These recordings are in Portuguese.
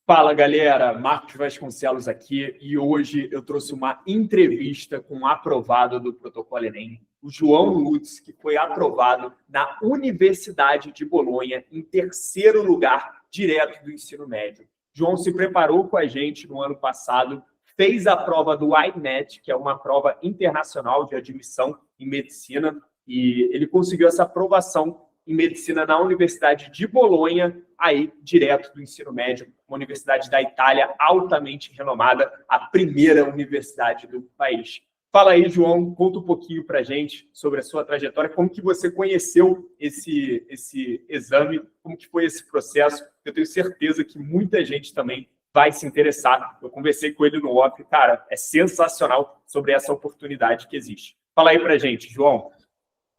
Fala, galera, Marcos Vasconcelos aqui e hoje eu trouxe uma entrevista com um aprovado do Protocolo Enem, o João Lutz, que foi aprovado na Universidade de Bolonha em terceiro lugar, direto do ensino médio. João se preparou com a gente no ano passado, fez a prova do IMET, que é uma prova internacional de admissão em medicina, e ele conseguiu essa aprovação em medicina na Universidade de Bolonha, aí direto do ensino médio, uma universidade da Itália altamente renomada, a primeira universidade do país. Fala aí, João, conta um pouquinho para a gente sobre a sua trajetória, como que você conheceu esse exame, como que foi esse processo. Eu tenho certeza que muita gente também vai se interessar. Eu conversei com ele no off, cara, é sensacional sobre essa oportunidade que existe. Fala aí para a gente, João.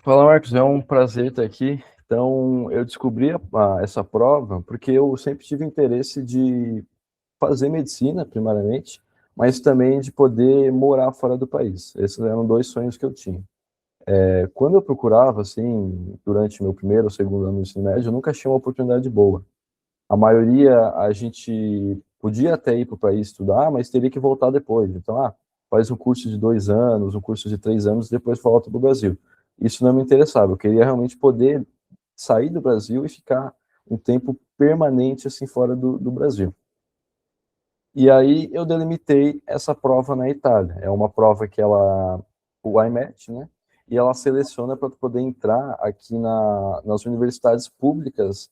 Fala, Marcos, é um prazer estar aqui. Então, eu descobri essa prova porque eu sempre tive interesse de fazer medicina, primariamente, mas também de poder morar fora do país. Esses eram dois sonhos que eu tinha. Quando eu procurava, assim, durante meu primeiro ou segundo ano do ensino médio, eu nunca achei uma oportunidade boa. A maioria, a gente podia até ir para o país estudar, mas teria que voltar depois. Então, faz um curso de 2 anos, um curso de 3 anos, depois volta para o Brasil. Isso não me interessava, eu queria realmente poder sair do Brasil e ficar um tempo permanente assim fora do Brasil. E aí eu delimitei essa prova na Itália. É uma prova que o IMET, né? E ela seleciona para poder entrar aqui nas universidades públicas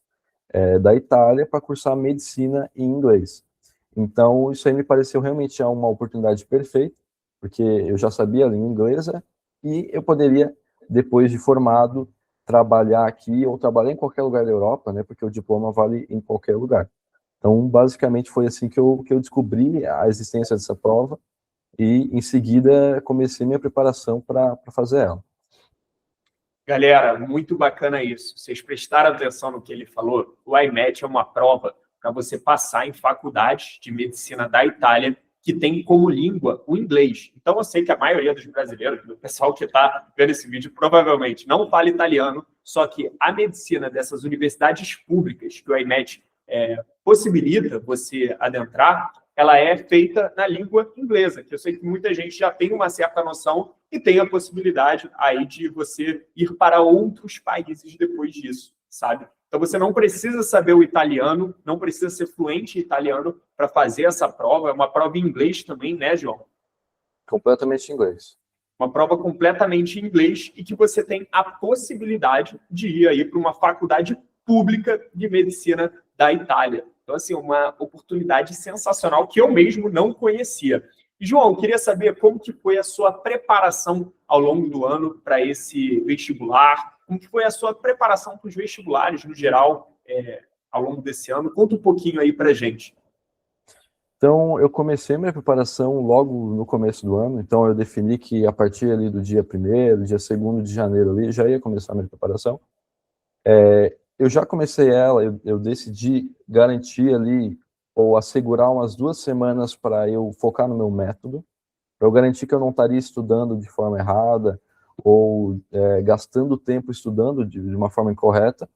da Itália para cursar medicina em inglês. Então isso aí me pareceu realmente uma oportunidade perfeita, porque eu já sabia a língua inglesa e eu poderia, depois de formado, trabalhar aqui ou trabalhar em qualquer lugar da Europa, né, porque o diploma vale em qualquer lugar. Então, basicamente, foi assim que eu descobri a existência dessa prova e, em seguida, comecei minha preparação para fazer ela. Galera, muito bacana isso. Vocês prestaram atenção no que ele falou? O IMET é uma prova para você passar em faculdades de medicina da Itália que tem como língua o inglês. Então, eu sei que a maioria dos brasileiros, do pessoal que está vendo esse vídeo, provavelmente não fala italiano, só que a medicina dessas universidades públicas que o IMET possibilita você adentrar, ela é feita na língua inglesa, que eu sei que muita gente já tem uma certa noção e tem a possibilidade aí de você ir para outros países depois disso, sabe? Então, você não precisa saber o italiano, não precisa ser fluente em italiano para fazer essa prova. É uma prova em inglês também, né, João? Completamente em inglês. Uma prova completamente em inglês e que você tem a possibilidade de ir aí para uma faculdade pública de medicina da Itália. Então, assim, uma oportunidade sensacional que eu mesmo não conhecia. E, João, queria saber como que foi a sua preparação ao longo do ano para esse vestibular, como que foi a sua preparação para os vestibulares, no geral, ao longo desse ano. Conta um pouquinho aí para a gente. Então, eu comecei minha preparação logo no começo do ano, então eu defini que a partir ali do dia 1º, dia 2º de janeiro ali, já ia começar a minha preparação. Eu já comecei ela, eu decidi garantir ali, ou assegurar umas 2 semanas para eu focar no meu método, para eu garantir que eu não estaria estudando de forma errada, ou gastando tempo estudando de uma forma incorreta,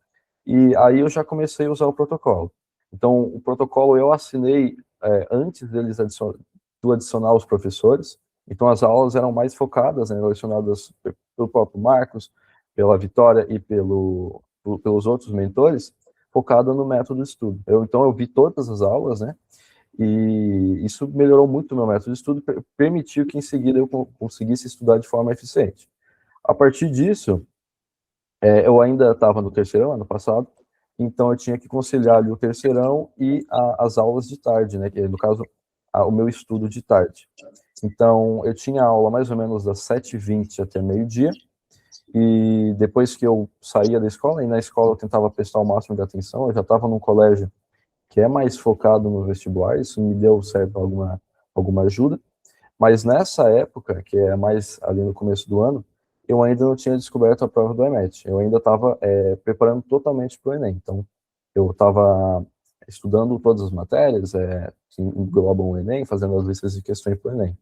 e aí eu já comecei a usar o protocolo. Então, o protocolo eu assinei antes deles adicionar os professores, então as aulas eram mais focadas, né, relacionadas pelo próprio Marcos, pela Vitória e pelos outros mentores, focada no método de estudo. Então eu vi todas as aulas, né, e isso melhorou muito o meu método de estudo, permitiu que em seguida eu conseguisse estudar de forma eficiente. A partir disso, eu ainda estava no terceirão, ano passado, então eu tinha que conciliar ali o terceirão e as aulas de tarde, né, que no caso, o meu estudo de tarde. Então, eu tinha aula mais ou menos das 7h20 até meio-dia, e depois que eu saía da escola, e na escola eu tentava prestar o máximo de atenção, eu já estava num colégio que é mais focado no vestibular, isso me deu certo alguma ajuda, mas nessa época, que é mais ali no começo do ano, eu ainda não tinha descoberto a prova do EMET, eu ainda estava preparando totalmente para o Enem, então eu estava estudando todas as matérias que englobam o Enem, fazendo as listas de questões para o Enem.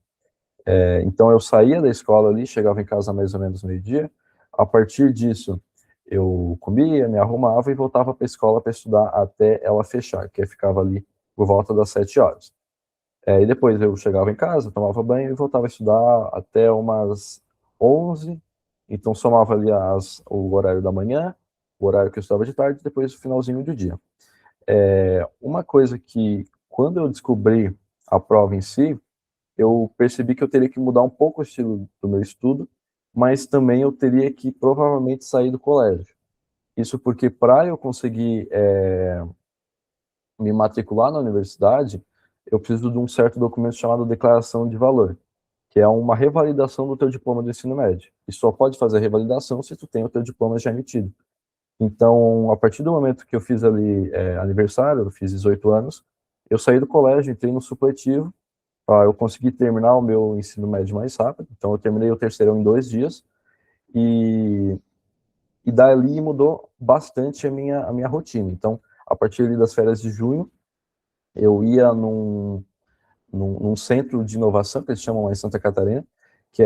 Então eu saía da escola ali, chegava em casa mais ou menos meio-dia, a partir disso eu comia, me arrumava e voltava para a escola para estudar até ela fechar, que ficava ali por volta das 7 horas. E depois eu chegava em casa, tomava banho e voltava a estudar até umas 11, então somava ali o horário da manhã, o horário que eu estudava de tarde, e depois o finalzinho do dia. Uma coisa que, quando eu descobri a prova em si, eu percebi que eu teria que mudar um pouco o estilo do meu estudo, mas também eu teria que provavelmente sair do colégio. Isso porque para eu conseguir me matricular na universidade, eu preciso de um certo documento chamado Declaração de Valor, que é uma revalidação do teu diploma do ensino médio. E só pode fazer a revalidação se tu tem o teu diploma já emitido. Então, a partir do momento que eu fiz ali aniversário, eu fiz 18 anos, eu saí do colégio, entrei no supletivo, eu consegui terminar o meu ensino médio mais rápido, então eu terminei o terceirão em 2 dias, e dali mudou bastante a minha rotina. Então, a partir ali das férias de junho, eu ia num centro de inovação, que eles chamam lá em Santa Catarina, que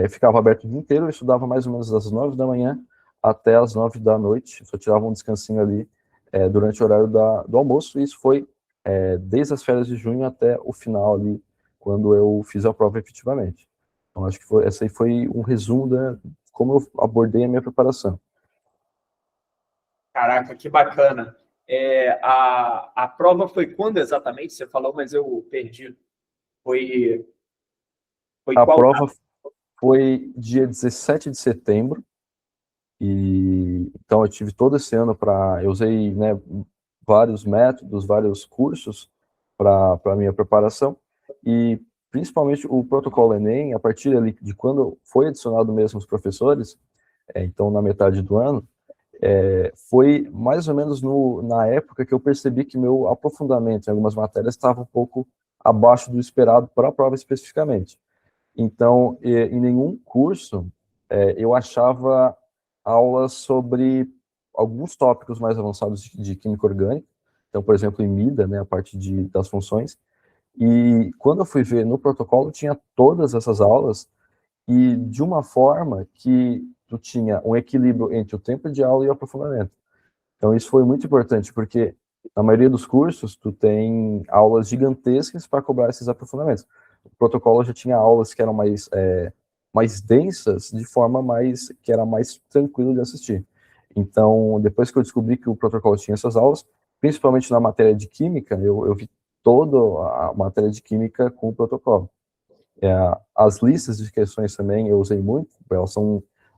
ficava aberto o dia inteiro, eu estudava mais ou menos das 9 da manhã até as 9 da noite, só tirava um descansinho ali durante o horário do almoço, e isso foi desde as férias de junho até o final ali, quando eu fiz a prova efetivamente. Então, acho que essa aí foi um resumo de como eu abordei a minha preparação. Caraca, que bacana. A prova foi quando exatamente? Você falou, mas eu perdi. Foi, foi A qual prova data? foi dia 17 de setembro, e então eu tive todo esse ano eu usei, né, vários métodos, vários cursos para a minha preparação, e principalmente o protocolo Enem, a partir ali de quando foi adicionado mesmo os professores, então na metade do ano, foi mais ou menos na época que eu percebi que meu aprofundamento em algumas matérias estava um pouco abaixo do esperado para a prova especificamente. Então, em nenhum curso eu achava aulas sobre alguns tópicos mais avançados de química orgânica. Então, por exemplo, em MIDA, né, a parte das funções. E quando eu fui ver no protocolo, tinha todas essas aulas, e de uma forma que tu tinha um equilíbrio entre o tempo de aula e o aprofundamento. Então, isso foi muito importante, porque na maioria dos cursos, tu tem aulas gigantescas para cobrar esses aprofundamentos. O protocolo já tinha aulas que eram mais densas, de forma que era mais tranquilo de assistir. Então, depois que eu descobri que o protocolo tinha essas aulas, principalmente na matéria de química, eu vi toda a matéria de química com o protocolo. As listas de questões também eu usei muito,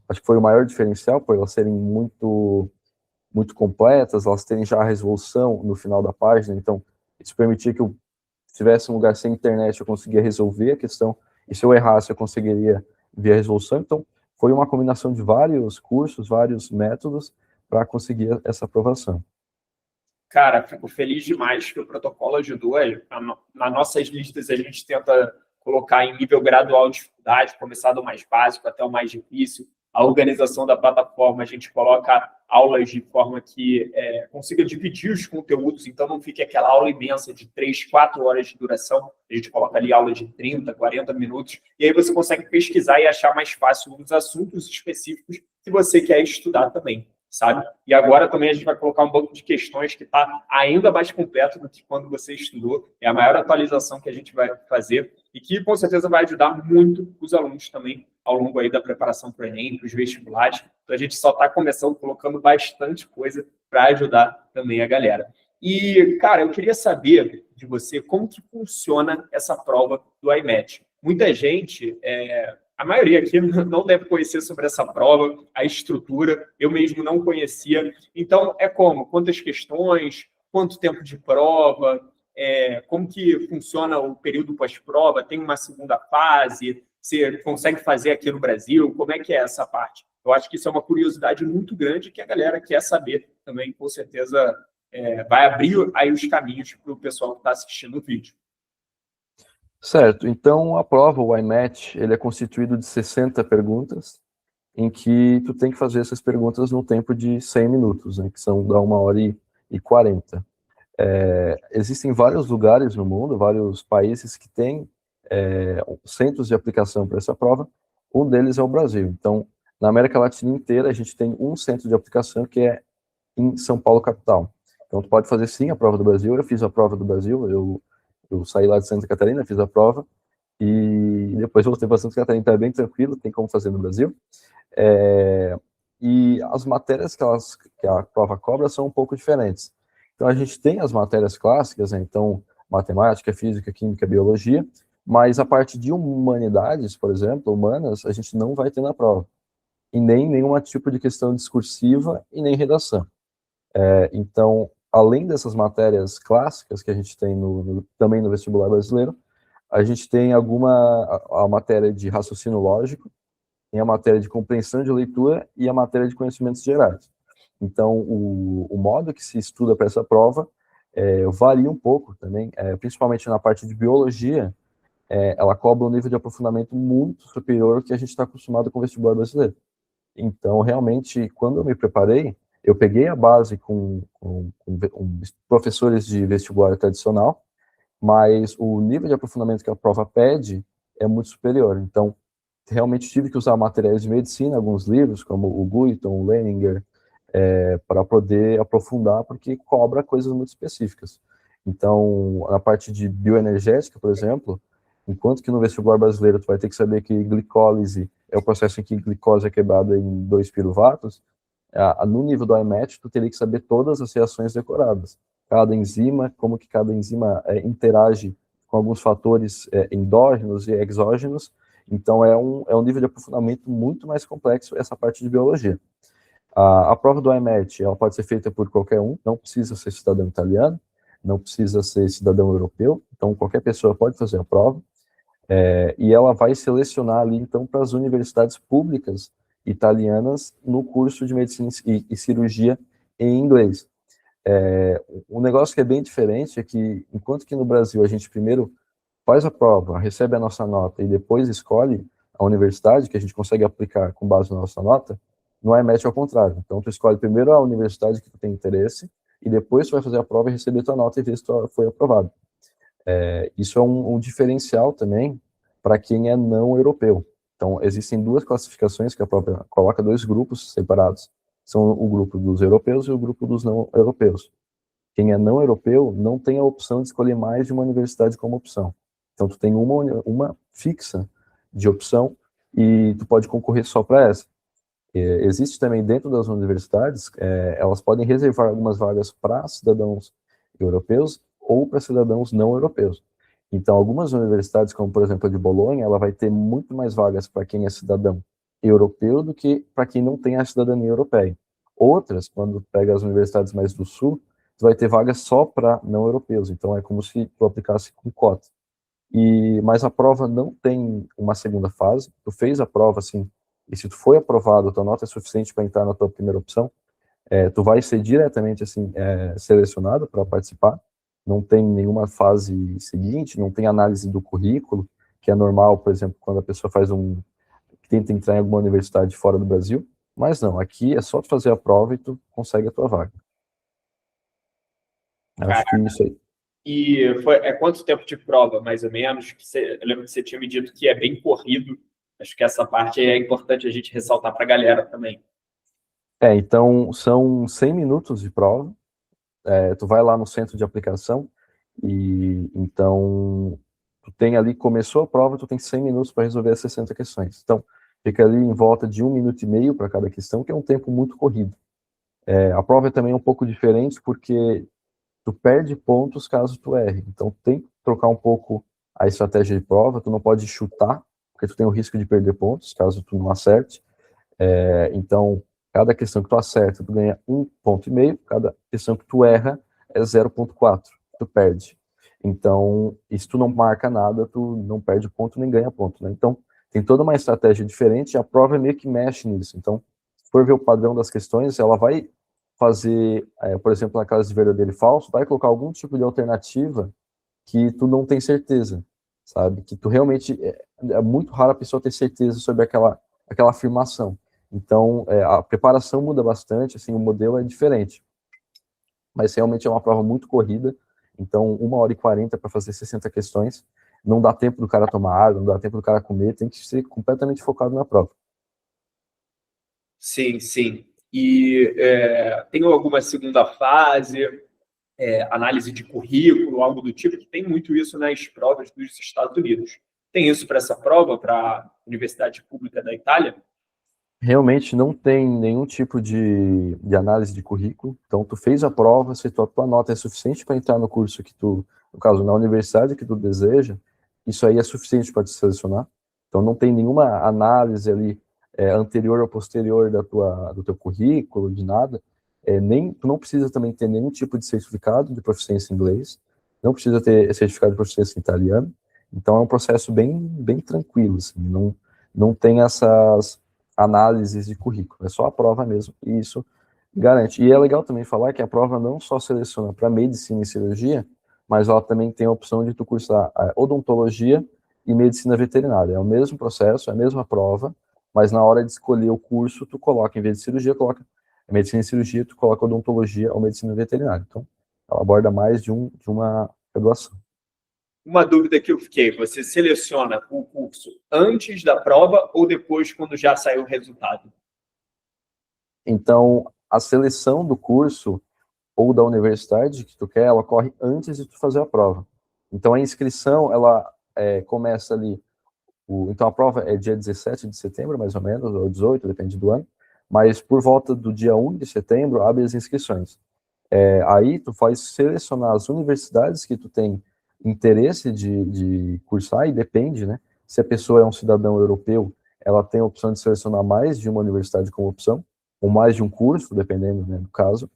acho que foi o maior diferencial, por elas serem muito completas, elas terem já a resolução no final da página, então isso permitia que eu tivesse um lugar sem internet, eu conseguia resolver a questão, e se eu errasse, eu conseguiria ver a resolução. Então, foi uma combinação de vários cursos, vários métodos para conseguir essa aprovação. Cara, fico feliz demais que o protocolo ajudou. Nas nossas listas, a gente tenta colocar em nível gradual de dificuldade, começar do mais básico até o mais difícil. A organização da plataforma, a gente coloca aulas de forma que consiga dividir os conteúdos, então não fique aquela aula imensa de 3, 4 horas de duração. A gente coloca ali aula de 30, 40 minutos, e aí você consegue pesquisar e achar mais fácil os assuntos específicos que você quer estudar também, sabe? E agora também a gente vai colocar um banco de questões que está ainda mais completo do que quando você estudou. É a maior atualização que a gente vai fazer e que, com certeza, vai ajudar muito os alunos também ao longo aí da preparação para o Enem, para os vestibulares. Então, a gente só está começando, colocando bastante coisa para ajudar também a galera. E, cara, eu queria saber de você como que funciona essa prova do IMET. Muita gente, a maioria aqui não deve conhecer sobre essa prova, a estrutura, eu mesmo não conhecia. Então, como? Quantas questões? Quanto tempo de prova? Como que funciona o período pós-prova? Tem uma segunda fase? Você consegue fazer aqui no Brasil? Como é que é essa parte? Eu acho que isso é uma curiosidade muito grande que a galera quer saber também, com certeza vai abrir aí os caminhos para o pessoal que está assistindo o vídeo. Certo, então a prova, o IMAT, ele é constituído de 60 perguntas, em que tu tem que fazer essas perguntas no tempo de 100 minutos, né, que são da 1h40. Existem vários lugares no mundo, vários países que têm centros de aplicação para essa prova. Um deles é o Brasil. Então, na América Latina inteira, a gente tem um centro de aplicação que é em São Paulo, capital. Então, tu pode fazer sim a prova do Brasil. Eu fiz a prova do Brasil, eu saí lá de Santa Catarina, fiz a prova, e depois voltei para Santa Catarina, então é bem tranquilo, tem como fazer no Brasil. E as matérias que a prova cobra são um pouco diferentes. Então, a gente tem as matérias clássicas, né? Então, matemática, física, química, biologia, mas a parte de humanidades, por exemplo, humanas, a gente não vai ter na prova. E nem nenhum tipo de questão discursiva e nem redação. Então, além dessas matérias clássicas que a gente tem também no vestibular brasileiro, a gente tem a matéria de raciocínio lógico, tem a matéria de compreensão de leitura e a matéria de conhecimentos gerais. Então, o modo que se estuda para essa prova varia um pouco também, principalmente na parte de biologia, ela cobra um nível de aprofundamento muito superior ao que a gente está acostumado com o vestibular brasileiro. Então, realmente, quando eu me preparei, eu peguei a base com professores de vestibular tradicional, mas o nível de aprofundamento que a prova pede é muito superior. Então, realmente tive que usar materiais de medicina, alguns livros, como o Guiton, o Leninger, para poder aprofundar, porque cobra coisas muito específicas. Então, na parte de bioenergética, por exemplo, enquanto que no vestibular brasileiro tu vai ter que saber que glicólise é o processo em que glicose é quebrada em 2 piruvatos, no nível do IMET, tu teria que saber todas as reações decoradas. Cada enzima, como que cada enzima interage com alguns fatores endógenos e exógenos. Então, é um nível de aprofundamento muito mais complexo essa parte de biologia. A prova do IMET, ela pode ser feita por qualquer um, não precisa ser cidadão italiano, não precisa ser cidadão europeu, então qualquer pessoa pode fazer a prova, e ela vai selecionar ali, então, para as universidades públicas italianas no curso de medicina e cirurgia em inglês. Um negócio que é bem diferente é que, enquanto que no Brasil a gente primeiro faz a prova, recebe a nossa nota e depois escolhe a universidade que a gente consegue aplicar com base na nossa nota, no IMET é ao contrário. Então, tu escolhe primeiro a universidade que tu tem interesse e depois tu vai fazer a prova e receber tua nota e ver se tu foi aprovado. Isso é um diferencial também para quem é não europeu. Então, existem duas classificações que a prova coloca, 2 grupos separados. São o grupo dos europeus e o grupo dos não europeus. Quem é não europeu não tem a opção de escolher mais de uma universidade como opção. Então, tu tem uma fixa de opção e tu pode concorrer só para essa. Existe também dentro das universidades, elas podem reservar algumas vagas para cidadãos europeus ou para cidadãos não europeus. Então, algumas universidades, como por exemplo a de Bolonha, ela vai ter muito mais vagas para quem é cidadão europeu do que para quem não tem a cidadania europeia. Outras, quando pega as universidades mais do sul, tu vai ter vagas só para não europeus. Então, é como se tu aplicasse com cota. Mas a prova não tem uma segunda fase. Tu fez a prova, assim, e se tu foi aprovado, tua nota é suficiente para entrar na tua primeira opção, tu vai ser diretamente, assim, selecionado para participar. Não tem nenhuma fase seguinte, não tem análise do currículo, que é normal, por exemplo, quando a pessoa tenta entrar em alguma universidade fora do Brasil. Mas não, aqui é só tu fazer a prova e tu consegue a tua vaga. Acho que isso aí. E quanto tempo de prova, mais ou menos? Eu lembro que você tinha me dito que é bem corrido. Acho que essa parte é importante a gente ressaltar para a galera também. Então, são 100 minutos de prova. Tu vai lá no centro de aplicação e, então, tu tem ali, começou a prova, tu tem 100 minutos para resolver as 60 questões. Então, fica ali em volta de 1 minuto e meio para cada questão, que é um tempo muito corrido. A prova é também um pouco diferente porque tu perde pontos caso tu erre. Então, tem que trocar um pouco a estratégia de prova, tu não pode chutar, porque tu tem o risco de perder pontos caso tu não acerte. Então, cada questão que tu acerta, tu ganha 1,5 ponto, cada questão que tu erra é 0,4, tu perde. Então, e se tu não marca nada, tu não perde ponto nem ganha ponto, né? Então, tem toda uma estratégia diferente e a prova meio que mexe nisso. Então, se for ver o padrão das questões, ela vai fazer, por exemplo, naquelas de verdadeiro e falso, vai colocar algum tipo de alternativa que tu não tem certeza, sabe? Que tu realmente, é muito raro a pessoa ter certeza sobre aquela afirmação. Então, a preparação muda bastante, assim, o modelo é diferente. Mas realmente é uma prova muito corrida, então 1h40 para fazer 60 questões, não dá tempo do cara tomar água, não dá tempo do cara comer, tem que ser completamente focado na prova. Sim, sim. E tem alguma segunda fase? análise de currículo, algo do tipo, que tem muito isso nas provas dos Estados Unidos. Tem isso para essa prova, para a Universidade Pública da Itália? Realmente não tem nenhum tipo de análise de currículo. Então, tu fez a prova, se a tua nota é suficiente para entrar no curso que tu, no caso, na universidade que tu deseja, isso aí é suficiente para te selecionar. Então, não tem nenhuma análise ali anterior ou posterior do teu currículo, de nada. Tu não precisa também ter nenhum tipo de certificado de proficiência em inglês, não precisa ter certificado de proficiência em italiano. Então, é um processo bem tranquilo, assim, não tem essas análises de currículo, é só a prova mesmo, e isso garante. E é legal também falar que a prova não só seleciona para medicina e cirurgia, mas ela também tem a opção de tu cursar a odontologia e medicina veterinária. É o mesmo processo, é a mesma prova, mas na hora de escolher o curso, tu coloca, em vez de cirurgia, coloca medicina e cirurgia, tu coloca odontologia ou medicina veterinária. Então, ela aborda mais de uma graduação. Uma dúvida que eu fiquei, você seleciona o curso antes da prova ou depois, quando já saiu o resultado? Então, a seleção do curso ou da universidade que tu quer, ela ocorre antes de tu fazer a prova. Então, a inscrição, ela começa ali, então a prova é dia 17 de setembro, mais ou menos, ou 18, depende do ano, mas por volta do dia 1 de setembro, abre as inscrições. Aí tu faz selecionar as universidades que tu tem interesse de cursar, e depende, né? Se a pessoa é um cidadão europeu, ela tem a opção de selecionar mais de uma universidade como opção, ou mais de um curso, dependendo, né, do caso.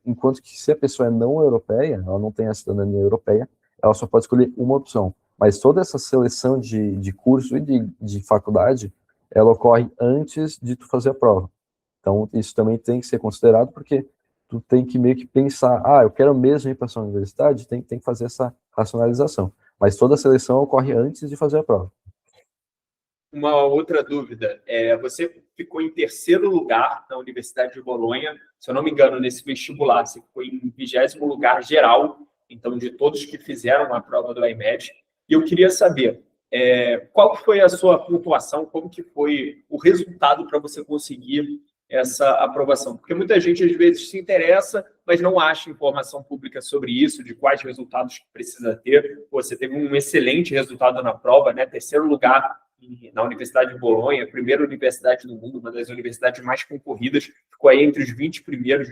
Enquanto que se a pessoa é não europeia, ela não tem a cidadania europeia, ela só pode escolher uma opção. Mas toda essa seleção de curso e de faculdade, ela ocorre antes de tu fazer a prova. Então, isso também tem que ser considerado, porque tu tem que meio que pensar, eu quero mesmo ir para essa universidade, tem que fazer essa racionalização. Mas toda a seleção ocorre antes de fazer a prova. Uma outra dúvida, você ficou em terceiro lugar na Universidade de Bolonha, se eu não me engano, nesse vestibular, você ficou em 20º lugar geral, então, de todos que fizeram a prova do IMED, e eu queria saber, qual foi a sua pontuação, como que foi o resultado para você conseguir essa aprovação? Porque muita gente, às vezes, se interessa, mas não acha informação pública sobre isso, de quais resultados que precisa ter. Você teve um excelente resultado na prova, né? Terceiro lugar na Universidade de Bolonha, a primeira universidade do mundo, uma das universidades mais concorridas, ficou aí entre os 20 primeiros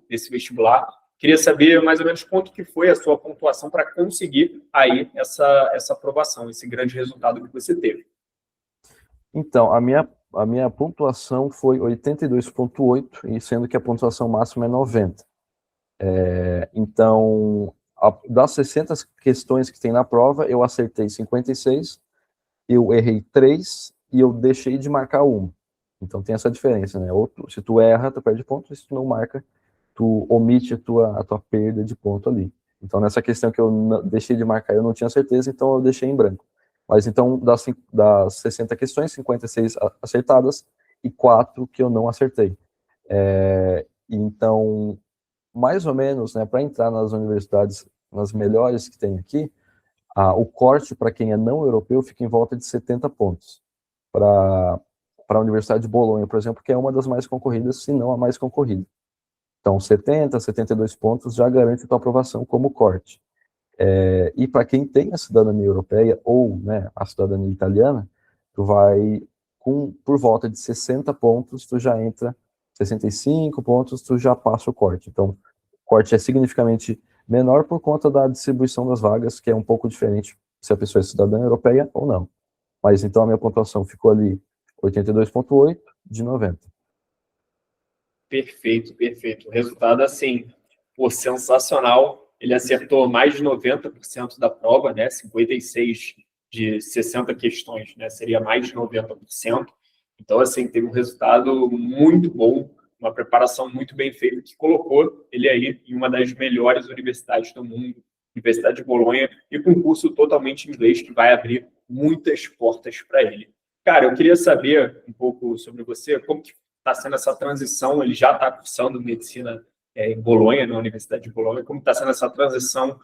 desse vestibular. Queria saber mais ou menos quanto que foi a sua pontuação para conseguir aí essa aprovação, esse grande resultado que você teve. Então, a minha pontuação foi 82,8, e sendo que a pontuação máxima é 90. Então, das 60 questões que tem na prova, eu acertei 56, eu errei 3 e eu deixei de marcar uma. Então tem essa diferença, né? Se tu erra, tu perde ponto, e se tu não marca, tu omite a tua perda de ponto ali. Então nessa questão que eu deixei de marcar, eu não tinha certeza, então eu deixei em branco. Mas então das 60 questões, 56 acertadas e 4 que eu não acertei. Então, mais ou menos, né, para entrar nas universidades, nas melhores que tem aqui, o corte para quem é não europeu fica em volta de 70 pontos. Para a Universidade de Bolonha, por exemplo, que é uma das mais concorridas, se não a mais concorrida. Então, 70, 72 pontos já garante a tua aprovação como corte. E para quem tem a cidadania europeia ou, né, a cidadania italiana, tu vai por volta de 60 pontos, tu já entra, 65 pontos, tu já passa o corte. Então, o corte é significativamente menor por conta da distribuição das vagas, que é um pouco diferente se a pessoa é cidadã europeia ou não. Mas então a minha pontuação ficou ali 82,8 de 90. Perfeito, perfeito. O resultado, assim, sensacional. Ele acertou mais de 90% da prova, né? 56 de 60 questões, né? Seria mais de 90%. Então, assim, teve um resultado muito bom, uma preparação muito bem feita, que colocou ele aí em uma das melhores universidades do mundo, Universidade de Bolonha, e com um curso totalmente em inglês, que vai abrir muitas portas para ele. Cara, eu queria saber um pouco sobre você, como que está sendo essa transição. Ele já está cursando medicina em Bolonha, na Universidade de Bolonha. Como está sendo essa transição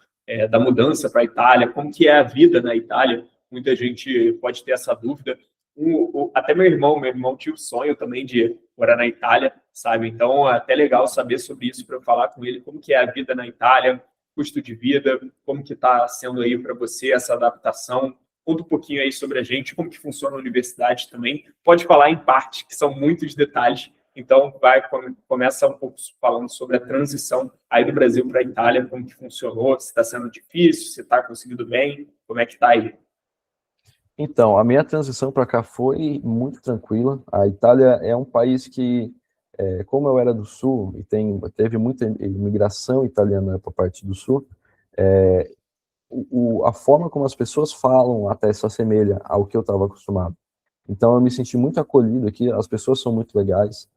da mudança para a Itália? Como que é a vida na Itália? Muita gente pode ter essa dúvida. até meu irmão tinha o sonho também de morar na Itália, sabe? Então, é até legal saber sobre isso para eu falar com ele, como que é a vida na Itália, custo de vida, como que está sendo aí para você essa adaptação. Conta um pouquinho aí sobre a gente, como que funciona a universidade também. Pode falar em partes, que são muitos detalhes. Então, começa um pouco falando sobre a transição aí do Brasil para a Itália, como que funcionou, se está sendo difícil, se está conseguindo bem, como é que está aí? Então, a minha transição para cá foi muito tranquila. A Itália é um país que, como eu era do Sul e teve muita imigração italiana para a parte do Sul, a forma como as pessoas falam até se assemelha ao que eu estava acostumado. Então, eu me senti muito acolhido aqui. As pessoas são muito legais.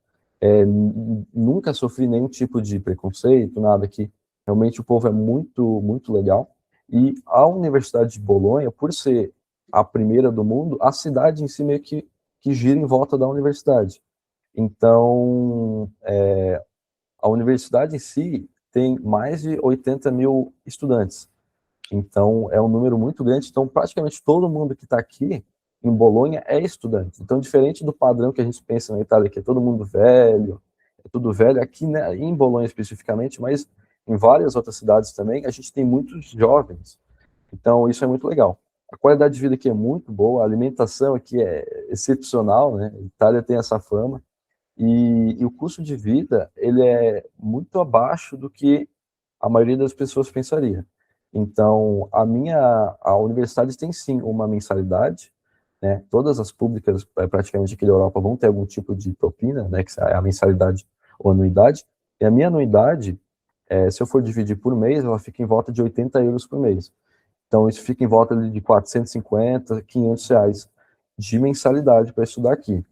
Nunca sofri nenhum tipo de preconceito, nada aqui. Realmente o povo é muito, muito legal. E a Universidade de Bolonha, por ser a primeira do mundo, a cidade em si meio que gira em volta da universidade. Então, a universidade em si tem mais de 80 mil estudantes. Então, é um número muito grande. Então, praticamente todo mundo que está aqui em Bolonha é estudante. Então, diferente do padrão que a gente pensa na Itália, que é todo mundo velho, é tudo velho, aqui, né, em Bolonha especificamente, mas em várias outras cidades também, a gente tem muitos jovens. Então, isso é muito legal. A qualidade de vida aqui é muito boa, a alimentação aqui é excepcional, né? A Itália tem essa fama. E o custo de vida, ele é muito abaixo do que a maioria das pessoas pensaria. Então, a universidade tem sim uma mensalidade, né? Todas as públicas, praticamente aqui da Europa, vão ter algum tipo de propina, né? Que é a mensalidade ou anuidade. E a minha anuidade, se eu for dividir por mês, ela fica em volta de 80 euros por mês. Então, isso fica em volta de 450, 500 reais de mensalidade para estudar aqui.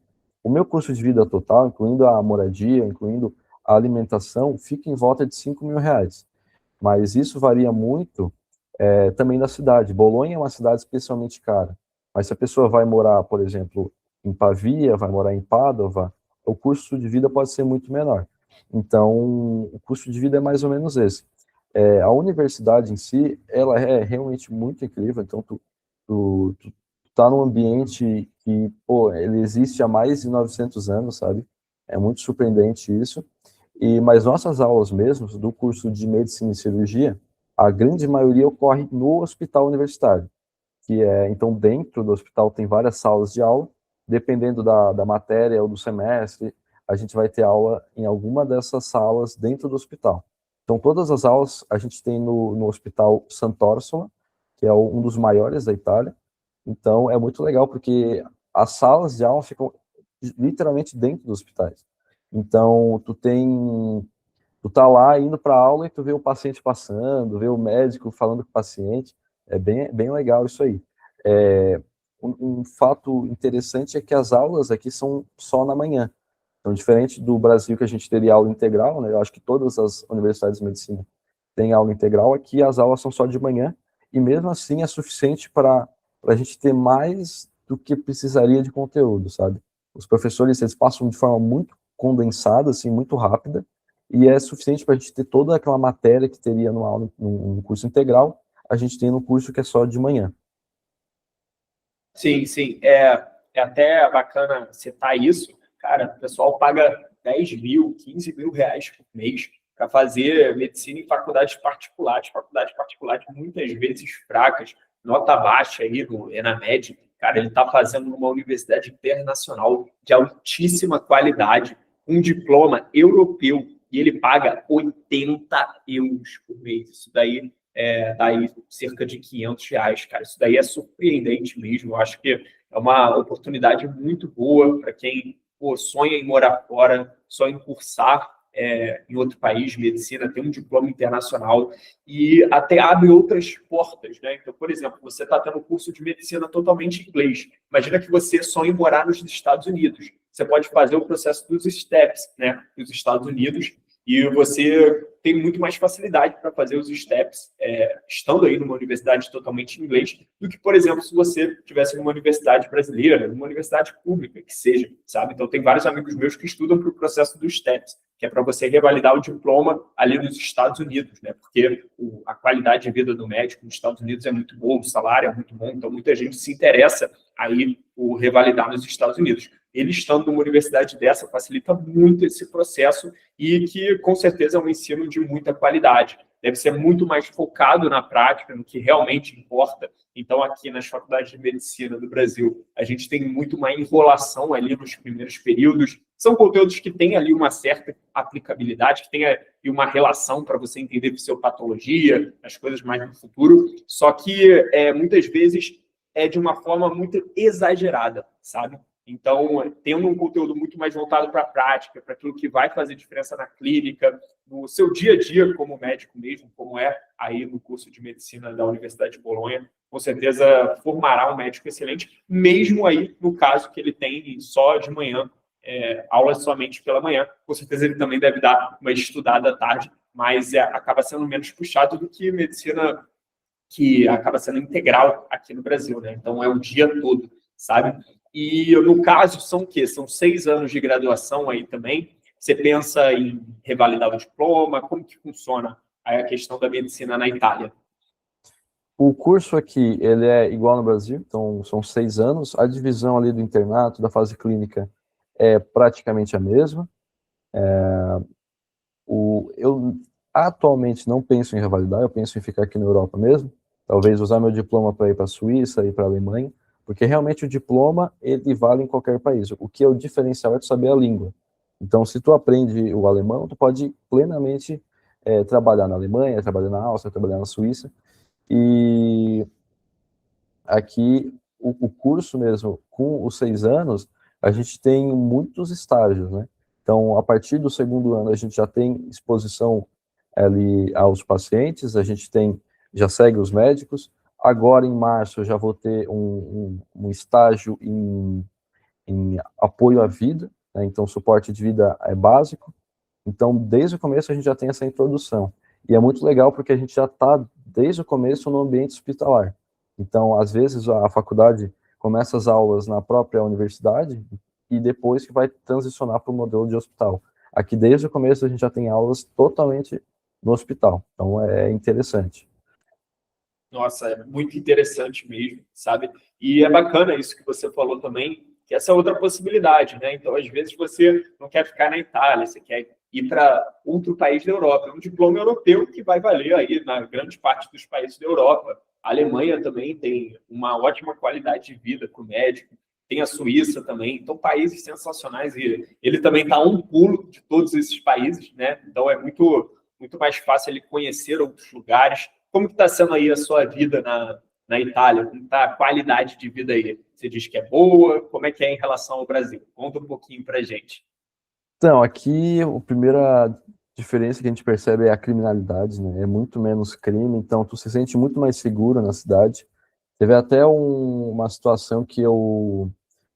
O meu custo de vida total, incluindo a moradia, incluindo a alimentação, fica em volta de 5 mil reais. Mas isso varia muito também da cidade. Bolonha é uma cidade especialmente cara. Mas se a pessoa vai morar, por exemplo, em Pavia, vai morar em Pádua, o custo de vida pode ser muito menor. Então, o custo de vida é mais ou menos esse. A universidade em si, ela é realmente muito incrível. Então, tu tá num ambiente que, pô, ele existe há mais de 900 anos, sabe? É muito surpreendente isso. Mas nossas aulas mesmo, do curso de Medicina e Cirurgia, a grande maioria ocorre no hospital universitário, então, dentro do hospital tem várias salas de aula, dependendo da matéria ou do semestre, a gente vai ter aula em alguma dessas salas dentro do hospital. Então, todas as aulas a gente tem no Hospital Sant'Orsola, que é um dos maiores da Itália. Então, é muito legal, porque as salas de aula ficam literalmente dentro dos hospitais. Então, tu tá lá indo para a aula e tu vê o paciente passando, vê o médico falando com o paciente. É bem legal isso aí. Um fato interessante é que as aulas aqui são só na manhã. Então, diferente do Brasil, que a gente teria aula integral, né? Eu acho que todas as universidades de medicina têm aula integral. Aqui as aulas são só de manhã, e mesmo assim é suficiente para a gente ter mais do que precisaria de conteúdo, sabe? Os professores, eles passam de forma muito condensada, assim, muito rápida, e é suficiente para a gente ter toda aquela matéria que teria num curso integral, a gente tem no curso que é só de manhã. Sim, sim. É até bacana citar isso. Cara, o pessoal paga 10 mil, 15 mil reais por mês para fazer medicina em faculdades particulares muitas vezes fracas, nota baixa aí no Enamed. Cara, ele está fazendo numa universidade internacional de altíssima qualidade, um diploma europeu, e ele paga 80 euros por mês. Isso daí daí cerca de 500 reais, cara. Isso daí é surpreendente mesmo. Eu acho que é uma oportunidade muito boa para quem sonha em morar fora, sonha em cursar em outro país, medicina, tem um diploma internacional e até abre outras portas, né? Então, por exemplo, você está tendo um curso de medicina totalmente em inglês. Imagina que você sonha em morar nos Estados Unidos. Você pode fazer o processo dos STEPS, né? Nos Estados Unidos, e você tem muito mais facilidade para fazer os steps estando aí numa universidade totalmente em inglês do que, por exemplo, se você estivesse numa universidade brasileira, numa universidade pública, que seja, sabe? Então, tem vários amigos meus que estudam para o processo dos steps, que é para você revalidar o diploma ali nos Estados Unidos, né? Porque a qualidade de vida do médico nos Estados Unidos é muito boa, o salário é muito bom, então muita gente se interessa aí por revalidar nos Estados Unidos. Ele estando numa universidade dessa facilita muito esse processo e que, com certeza, é um ensino de muita qualidade. Deve ser muito mais focado na prática, no que realmente importa. Então, aqui nas faculdades de medicina do Brasil, a gente tem muito uma enrolação ali nos primeiros períodos. São conteúdos que têm ali uma certa aplicabilidade, que têm ali uma relação para você entender fisiopatologia, as coisas mais no futuro, só que muitas vezes é de uma forma muito exagerada, sabe? Então, tendo um conteúdo muito mais voltado para a prática, para aquilo que vai fazer diferença na clínica, no seu dia a dia como médico mesmo, como é aí no curso de medicina da Universidade de Bolonha, com certeza formará um médico excelente, mesmo aí no caso que ele tem só de manhã, aulas somente pela manhã, com certeza ele também deve dar uma estudada à tarde, mas acaba sendo menos puxado do que medicina que acaba sendo integral aqui no Brasil, né? Então, é o dia todo, sabe? E, no caso, são o quê? São 6 anos de graduação aí também. Você pensa em revalidar o diploma? Como que funciona a questão da medicina na Itália? O curso aqui, ele é igual no Brasil, então são 6 anos. A divisão ali do internato, da fase clínica, é praticamente a mesma. Eu atualmente não penso em revalidar, eu penso em ficar aqui na Europa mesmo. Talvez usar meu diploma para ir para a Suíça, ir para a Alemanha, porque realmente o diploma, ele vale em qualquer país. O que é o diferencial é tu saber a língua. Então, se tu aprende o alemão, tu pode plenamente trabalhar na Alemanha, trabalhar na Áustria, trabalhar na Suíça. E aqui, o curso mesmo, com os 6 anos, a gente tem muitos estágios, né? Então, a partir do segundo ano, a gente já tem exposição ali aos pacientes, a gente já segue os médicos. Agora, em março, eu já vou ter um estágio em apoio à vida, né? Então, suporte de vida é básico. Então, desde o começo, a gente já tem essa introdução. E é muito legal porque a gente já está, desde o começo, no ambiente hospitalar. Então, às vezes, a faculdade começa as aulas na própria universidade e depois que vai transicionar para o modelo de hospital. Aqui, desde o começo, a gente já tem aulas totalmente no hospital. Então, é interessante. Nossa, é muito interessante mesmo, sabe? E é bacana isso que você falou também, que essa é outra possibilidade, né? Então, às vezes, você não quer ficar na Itália, você quer ir para outro país da Europa. É um diploma europeu que vai valer aí na grande parte dos países da Europa. A Alemanha também tem uma ótima qualidade de vida para o médico, tem a Suíça também, então países sensacionais, e ele também está a um pulo de todos esses países, né? Então é muito, muito mais fácil ele conhecer outros lugares. Como que está sendo aí a sua vida na Itália? Como está a qualidade de vida aí? Você diz que é boa, como é que é em relação ao Brasil? Conta um pouquinho para a gente. Então, aqui a primeira diferença que a gente percebe é a criminalidade, né? É muito menos crime, então tu se sente muito mais seguro na cidade. Teve até uma situação que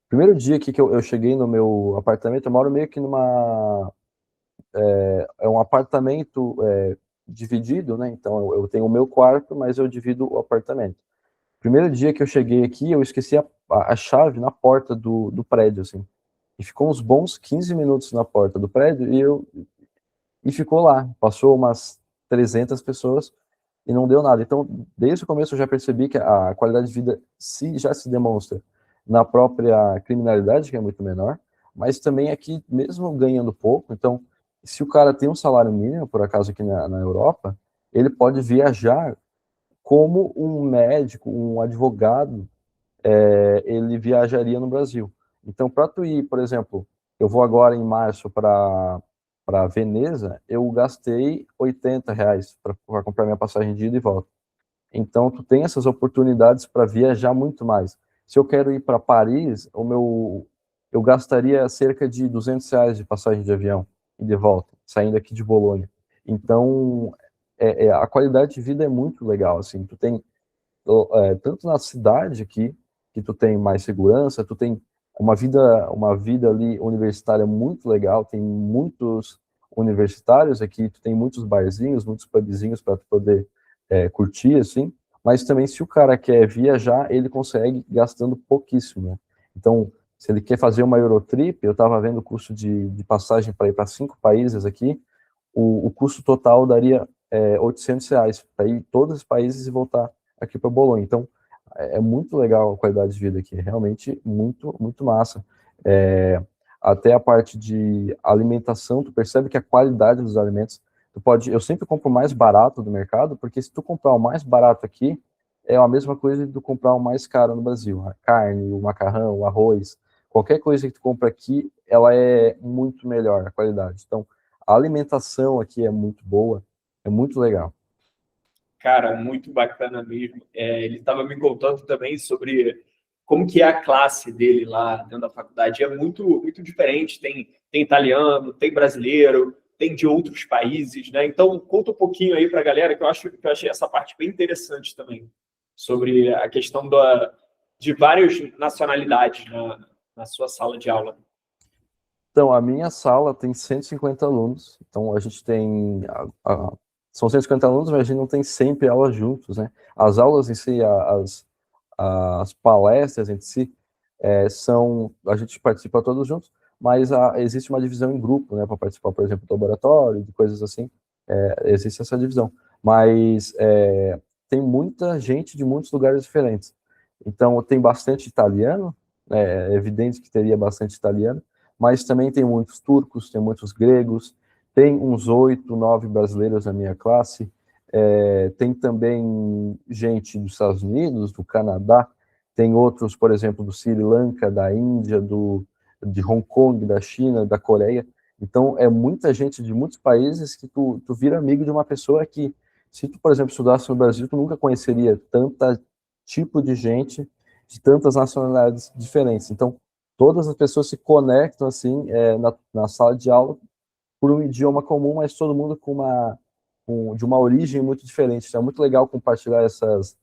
primeiro dia que eu cheguei no meu apartamento, eu moro meio que é um apartamento dividido, né? Então eu tenho o meu quarto, mas eu divido o apartamento. Primeiro dia que eu cheguei aqui, eu esqueci a chave na porta do prédio, assim. E ficou uns bons 15 minutos na porta do prédio e ficou lá. Passou umas 300 pessoas e não deu nada. Então, desde o começo eu já percebi que a qualidade de vida já se demonstra na própria criminalidade, que é muito menor, mas também aqui, mesmo ganhando pouco, então, se o cara tem um salário mínimo, por acaso aqui na Europa, ele pode viajar como um médico, um advogado, ele viajaria no Brasil. Então, para tu ir, por exemplo, eu vou agora em março para Veneza, eu gastei R$ 80 para comprar minha passagem de ida e volta. Então, tu tem essas oportunidades para viajar muito mais. Se eu quero ir para Paris, eu gastaria cerca de R$ 200 de passagem de avião e de volta, saindo aqui de Bolonha. Então, a qualidade de vida é muito legal, assim. Tu tem tanto na cidade aqui, que tu tem mais segurança, tu tem uma vida ali universitária muito legal, tem muitos universitários. Aqui tu tem muitos barzinhos, muitos pubzinhos para tu poder curtir, assim, mas também se o cara quer viajar, ele consegue gastando pouquíssimo, né? Então, se ele quer fazer uma Eurotrip, eu estava vendo o custo de passagem para ir para 5 países aqui, o custo total daria R$ 800 para ir em todos os países e voltar aqui para Bolonha. Então, é muito legal a qualidade de vida aqui, é realmente muito, muito massa. Até a parte de alimentação, tu percebe que a qualidade dos alimentos, eu sempre compro o mais barato do mercado, porque se tu comprar o mais barato aqui, é a mesma coisa de tu comprar o mais caro no Brasil. A carne, o macarrão, o arroz, qualquer coisa que tu compra aqui, ela é muito melhor, a qualidade. Então, a alimentação aqui é muito boa, é muito legal. Cara, muito bacana mesmo. Ele estava me contando também sobre como que é a classe dele lá dentro da faculdade. É muito, muito diferente. Tem italiano, tem brasileiro, tem de outros países, né? Então, conta um pouquinho aí para a galera, que eu achei essa parte bem interessante também, sobre a questão de várias nacionalidades na sua sala de aula. Então, a minha sala tem 150 alunos, então a gente tem... são 150 alunos, mas a gente não tem sempre aulas juntos, né? As aulas em si, as palestras em si, a gente participa todos juntos, mas existe uma divisão em grupo, né? Para participar, por exemplo, do laboratório, de coisas assim, existe essa divisão. Mas tem muita gente de muitos lugares diferentes. Então, tem bastante italiano, é evidente que teria bastante italiano, mas também tem muitos turcos, tem muitos gregos, tem uns 8, 9 brasileiros na minha classe, tem também gente dos Estados Unidos, do Canadá, tem outros, por exemplo, do Sri Lanka, da Índia, de Hong Kong, da China, da Coreia. Então, é muita gente de muitos países que tu vira amigo de uma pessoa que, se tu, por exemplo, estudasse no Brasil, tu nunca conheceria tanta tipo de gente, de tantas nacionalidades diferentes. Então, todas as pessoas se conectam assim na sala de aula por um idioma comum, mas todo mundo de uma origem muito diferente. Então, é muito legal compartilhar essas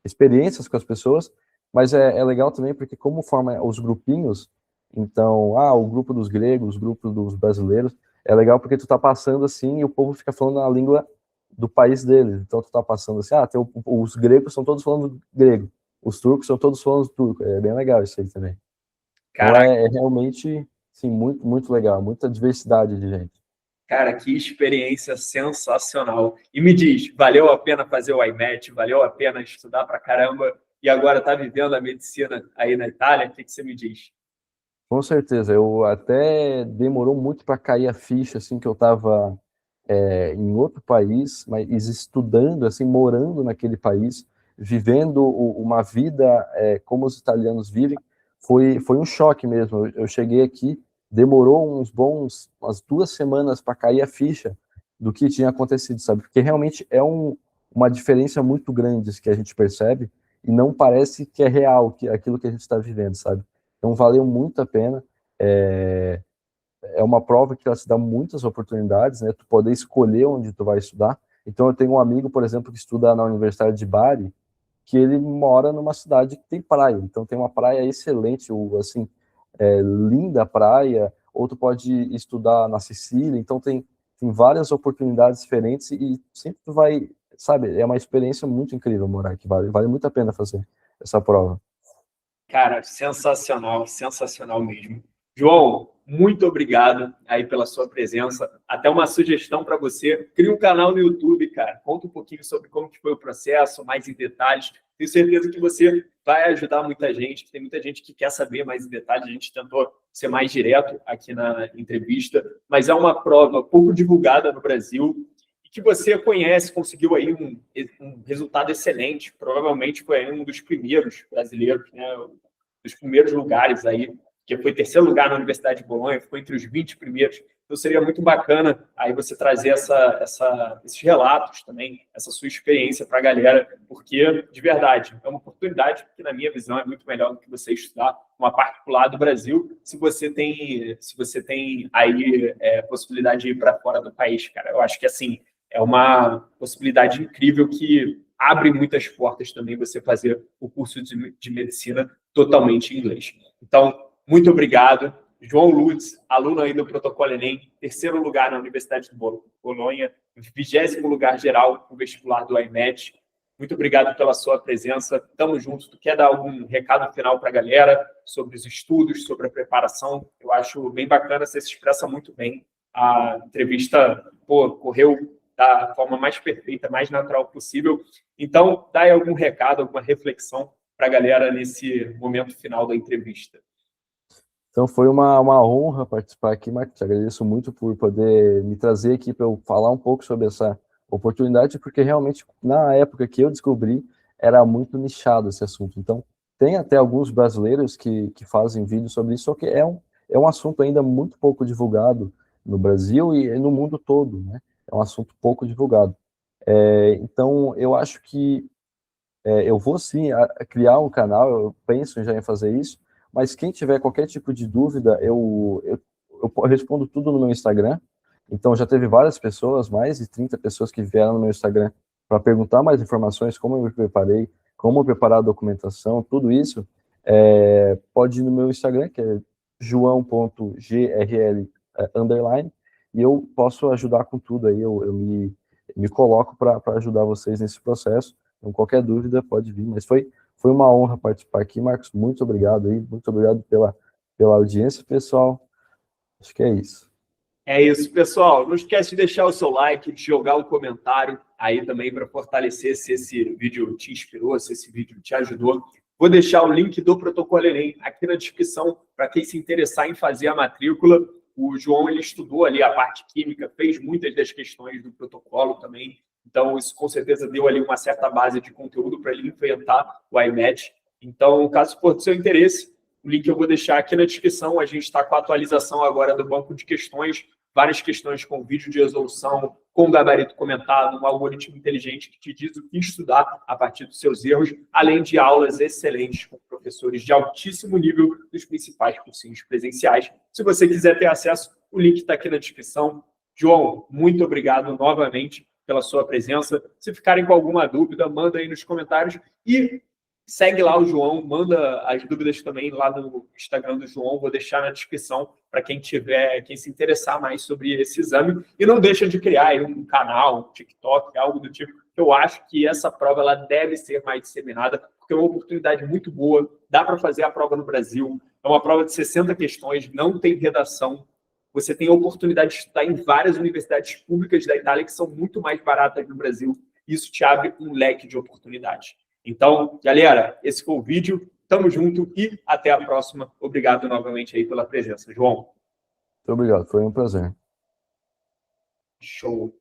experiências com as pessoas, mas é legal também porque como forma os grupinhos, então, o grupo dos gregos, o grupo dos brasileiros, é legal porque tu tá passando assim e o povo fica falando a língua do país deles. Então, tu tá passando assim, os gregos são todos falando grego, os turcos são todos falando turco. É bem legal isso aí também. Então Caraca. é realmente, sim, muito, muito legal, muita diversidade de gente. Cara, que experiência sensacional. E me diz, valeu a pena fazer o IMET? Valeu a pena estudar pra caramba? E agora tá vivendo a medicina aí na Itália? O que você me diz? Com certeza, eu até demorou muito para cair a ficha, assim, que eu estava em outro país, mas estudando, assim, morando naquele país, vivendo uma vida como os italianos vivem, foi um choque mesmo. Eu cheguei aqui, demorou umas 2 semanas para cair a ficha do que tinha acontecido, sabe? Porque realmente uma diferença muito grande que a gente percebe e não parece que é real aquilo que a gente está vivendo, sabe? Então valeu muito a pena. É uma prova que ela te dá muitas oportunidades, né? Tu poder escolher onde tu vai estudar. Então eu tenho um amigo, por exemplo, que estuda na Universidade de Bari, que ele mora numa cidade que tem praia. Então tem uma praia excelente, assim, linda praia. Ou tu pode estudar na Sicília. Então tem várias oportunidades diferentes e sempre tu vai, sabe? É uma experiência muito incrível morar aqui. Vale muito a pena fazer essa prova. Cara, sensacional, sensacional mesmo. João, muito obrigado aí pela sua presença. Até uma sugestão para você. Cria um canal no YouTube, cara. Conta um pouquinho sobre como que foi o processo, mais em detalhes. Tenho certeza que você vai ajudar muita gente. Tem muita gente que quer saber mais em detalhes. A gente tentou ser mais direto aqui na entrevista, mas é uma prova pouco divulgada no Brasil e que você conhece, conseguiu aí um resultado excelente. Provavelmente foi um dos primeiros brasileiros, né? Dos primeiros lugares aí, que foi terceiro lugar na Universidade de Bolonha, ficou entre os 20 primeiros. Então, seria muito bacana aí você trazer esses relatos também, essa sua experiência para a galera, porque, de verdade, é uma oportunidade que, na minha visão, é muito melhor do que você estudar uma particular do Brasil, se você tem aí possibilidade de ir para fora do país, cara. Eu acho que, assim, é uma possibilidade incrível que abre muitas portas também você fazer o curso de medicina totalmente em inglês. Então, muito obrigado João Lutz, aluno aí do Protocolo Enem, terceiro lugar na Universidade de Bolonha, 20º lugar geral no vestibular do IMED. Muito obrigado pela sua presença. Tamo junto. Tu quer dar algum recado final para a galera sobre os estudos, sobre a preparação? Eu acho bem bacana, você se expressa muito bem. A entrevista, correu da forma mais perfeita, mais natural possível. Então, dá aí algum recado, alguma reflexão para a galera nesse momento final da entrevista. Então foi uma honra participar aqui, Marcos. Te agradeço muito por poder me trazer aqui para eu falar um pouco sobre essa oportunidade, porque realmente na época que eu descobri era muito nichado esse assunto. Então tem até alguns brasileiros que fazem vídeos sobre isso, só que é um assunto ainda muito pouco divulgado no Brasil e no mundo todo, né? É um assunto pouco divulgado. Então eu acho que eu vou sim criar um canal, eu penso já em fazer isso, mas quem tiver qualquer tipo de dúvida, eu respondo tudo no meu Instagram. Então já teve várias pessoas, mais de 30 pessoas que vieram no meu Instagram para perguntar mais informações, como eu me preparei, como preparar a documentação, tudo isso. Pode ir no meu Instagram, que é joão.grl_, e eu posso ajudar com tudo aí, eu me coloco para ajudar vocês nesse processo. Então, qualquer dúvida pode vir, mas foi uma honra participar aqui, Marcos. Muito obrigado aí, muito obrigado pela audiência, pessoal. Acho que é isso. É isso, pessoal. Não esquece de deixar o seu like, de jogar um comentário aí também para fortalecer se esse vídeo te inspirou, se esse vídeo te ajudou. Vou deixar o link do Protocolo Enem aqui na descrição para quem se interessar em fazer a matrícula. O João, ele estudou ali a parte química, fez muitas das questões do protocolo também. Então, isso com certeza deu ali uma certa base de conteúdo para ele enfrentar o IMED. Então, caso for do seu interesse, o link eu vou deixar aqui na descrição. A gente está com a atualização agora do banco de questões, várias questões com vídeo de resolução, com gabarito comentado, um algoritmo inteligente que te diz o que estudar a partir dos seus erros, além de aulas excelentes com professores de altíssimo nível dos principais cursinhos presenciais. Se você quiser ter acesso, o link está aqui na descrição. João, muito obrigado novamente pela sua presença. Se ficarem com alguma dúvida, manda aí nos comentários e segue lá o João, manda as dúvidas também lá no Instagram do João, vou deixar na descrição para quem se interessar mais sobre esse exame. E não deixa de criar aí um canal, um TikTok, algo do tipo. Eu acho que essa prova ela deve ser mais disseminada, porque é uma oportunidade muito boa, dá para fazer a prova no Brasil, é uma prova de 60 questões, não tem redação. Você tem a oportunidade de estudar em várias universidades públicas da Itália que são muito mais baratas no Brasil. Isso te abre um leque de oportunidades. Então, galera, esse foi o vídeo. Tamo junto e até a próxima. Obrigado novamente aí pela presença, João. Muito obrigado, foi um prazer. Show.